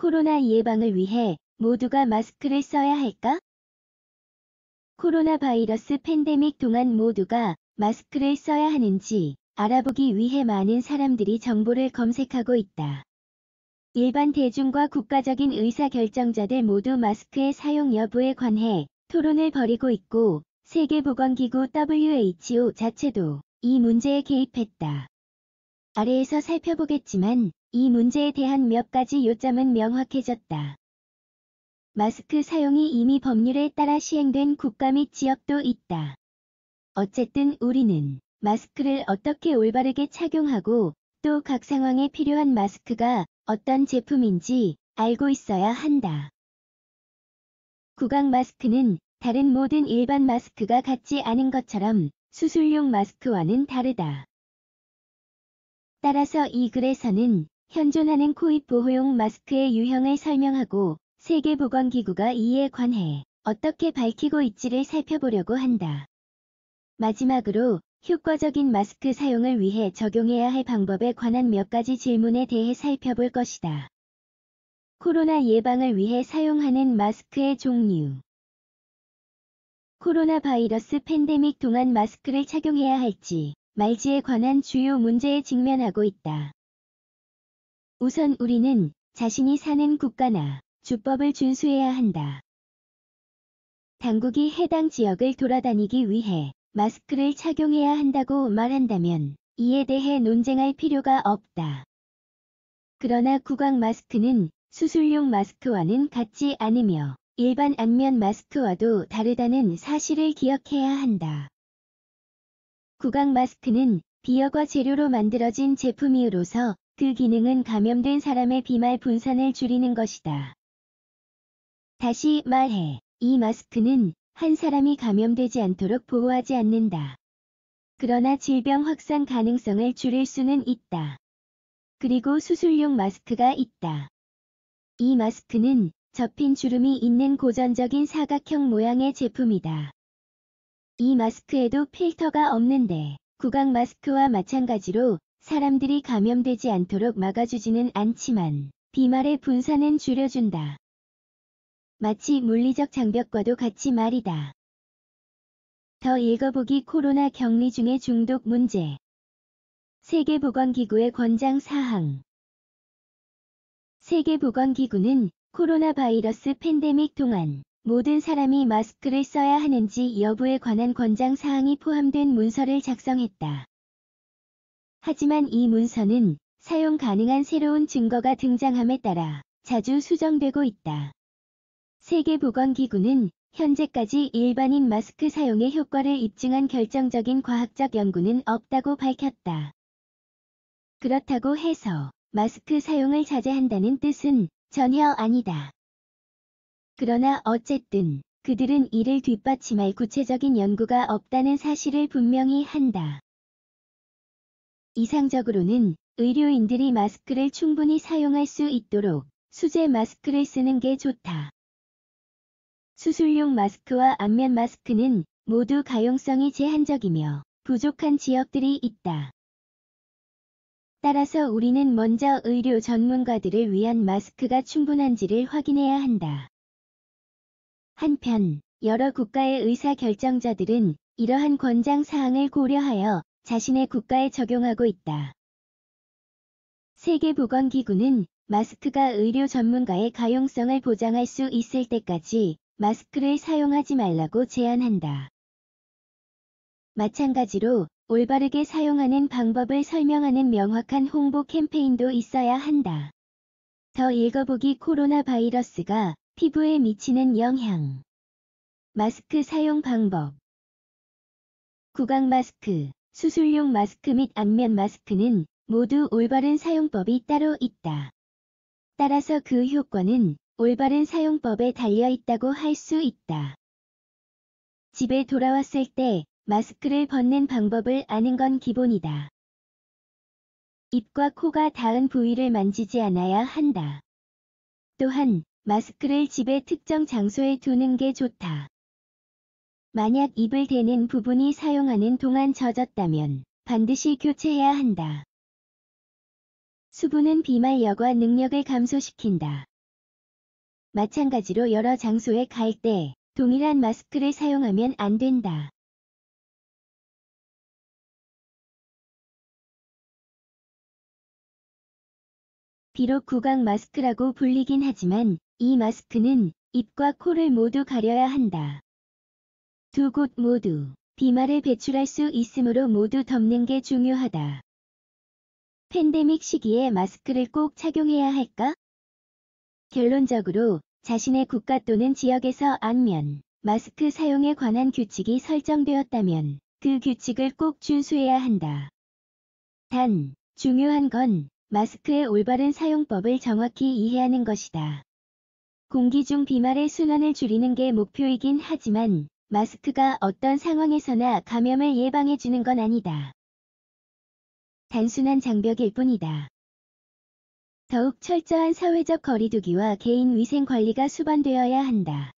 코로나 예방을 위해 모두가 마스크를 써야 할까? 코로나 바이러스 팬데믹 동안 모두가 마스크를 써야 하는지 알아보기 위해 많은 사람들이 정보를 검색하고 있다. 일반 대중과 국가적인 의사결정자들 모두 마스크의 사용 여부에 관해 토론을 벌이고 있고, 세계보건기구 WHO 자체도 이 문제에 개입했다. 아래에서 살펴보겠지만 이 문제에 대한 몇 가지 요점은 명확해졌다. 마스크 사용이 이미 법률에 따라 시행된 국가 및 지역도 있다. 어쨌든 우리는 마스크를 어떻게 올바르게 착용하고 또 각 상황에 필요한 마스크가 어떤 제품인지 알고 있어야 한다. 구강 마스크는 다른 모든 일반 마스크가 같지 않은 것처럼 수술용 마스크와는 다르다. 따라서 이 글에서는 현존하는 코입 보호용 마스크의 유형을 설명하고 세계보건기구가 이에 관해 어떻게 밝히고 있지를 살펴보려고 한다. 마지막으로 효과적인 마스크 사용을 위해 적용해야 할 방법에 관한 몇 가지 질문에 대해 살펴볼 것이다. 코로나 예방을 위해 사용하는 마스크의 종류. 코로나 바이러스 팬데믹 동안 마스크를 착용해야 할지 말지에 관한 주요 문제에 직면하고 있다. 우선 우리는 자신이 사는 국가나 주법을 준수해야 한다. 당국이 해당 지역을 돌아다니기 위해 마스크를 착용해야 한다고 말한다면 이에 대해 논쟁할 필요가 없다. 그러나 구강 마스크는 수술용 마스크와는 같지 않으며 일반 안면 마스크와도 다르다는 사실을 기억해야 한다. 구강 마스크는 비여과 재료로 만들어진 제품이로서 그 기능은 감염된 사람의 비말 분산을 줄이는 것이다. 다시 말해, 이 마스크는 한 사람이 감염되지 않도록 보호하지 않는다. 그러나 질병 확산 가능성을 줄일 수는 있다. 그리고 수술용 마스크가 있다. 이 마스크는 접힌 주름이 있는 고전적인 사각형 모양의 제품이다. 이 마스크에도 필터가 없는데 구강 마스크와 마찬가지로 사람들이 감염되지 않도록 막아주지는 않지만 비말의 분산은 줄여준다. 마치 물리적 장벽과도 같이 말이다. 더 읽어보기 코로나 격리 중의 중독 문제. 세계보건기구의 권장 사항. 세계보건기구는 코로나 바이러스 팬데믹 동안 모든 사람이 마스크를 써야 하는지 여부에 관한 권장 사항이 포함된 문서를 작성했다. 하지만 이 문서는 사용 가능한 새로운 증거가 등장함에 따라 자주 수정되고 있다. 세계보건기구는 현재까지 일반인 마스크 사용의 효과를 입증한 결정적인 과학적 연구는 없다고 밝혔다. 그렇다고 해서 마스크 사용을 자제한다는 뜻은 전혀 아니다. 그러나 어쨌든 그들은 이를 뒷받침할 구체적인 연구가 없다는 사실을 분명히 한다. 이상적으로는 의료인들이 마스크를 충분히 사용할 수 있도록 수제 마스크를 쓰는 게 좋다. 수술용 마스크와 안면 마스크는 모두 가용성이 제한적이며 부족한 지역들이 있다. 따라서 우리는 먼저 의료 전문가들을 위한 마스크가 충분한지를 확인해야 한다. 한편 여러 국가의 의사결정자들은 이러한 권장 사항을 고려하여 자신의 국가에 적용하고 있다. 세계보건기구는 마스크가 의료 전문가의 가용성을 보장할 수 있을 때까지 마스크를 사용하지 말라고 제안한다. 마찬가지로 올바르게 사용하는 방법을 설명하는 명확한 홍보 캠페인도 있어야 한다. 더 읽어보기 코로나 바이러스가 피부에 미치는 영향. 마스크 사용 방법. 구강 마스크, 수술용 마스크 및 안면 마스크는 모두 올바른 사용법이 따로 있다. 따라서 그 효과는 올바른 사용법에 달려 있다고 할 수 있다. 집에 돌아왔을 때 마스크를 벗는 방법을 아는 건 기본이다. 입과 코가 닿은 부위를 만지지 않아야 한다. 또한 마스크를 집의 특정 장소에 두는 게 좋다. 만약 입을 대는 부분이 사용하는 동안 젖었다면 반드시 교체해야 한다. 수분은 비말 여과 능력을 감소시킨다. 마찬가지로 여러 장소에 갈 때 동일한 마스크를 사용하면 안 된다. 비록 구강 마스크라고 불리긴 하지만 이 마스크는 입과 코를 모두 가려야 한다. 두 곳 모두 비말을 배출할 수 있으므로 모두 덮는 게 중요하다. 팬데믹 시기에 마스크를 꼭 착용해야 할까? 결론적으로 자신의 국가 또는 지역에서 안면 마스크 사용에 관한 규칙이 설정되었다면 그 규칙을 꼭 준수해야 한다. 단, 중요한 건 마스크의 올바른 사용법을 정확히 이해하는 것이다. 공기 중 비말의 순환을 줄이는 게 목표이긴 하지만 마스크가 어떤 상황에서나 감염을 예방해주는 건 아니다. 단순한 장벽일 뿐이다. 더욱 철저한 사회적 거리두기와 개인 위생 관리가 수반되어야 한다.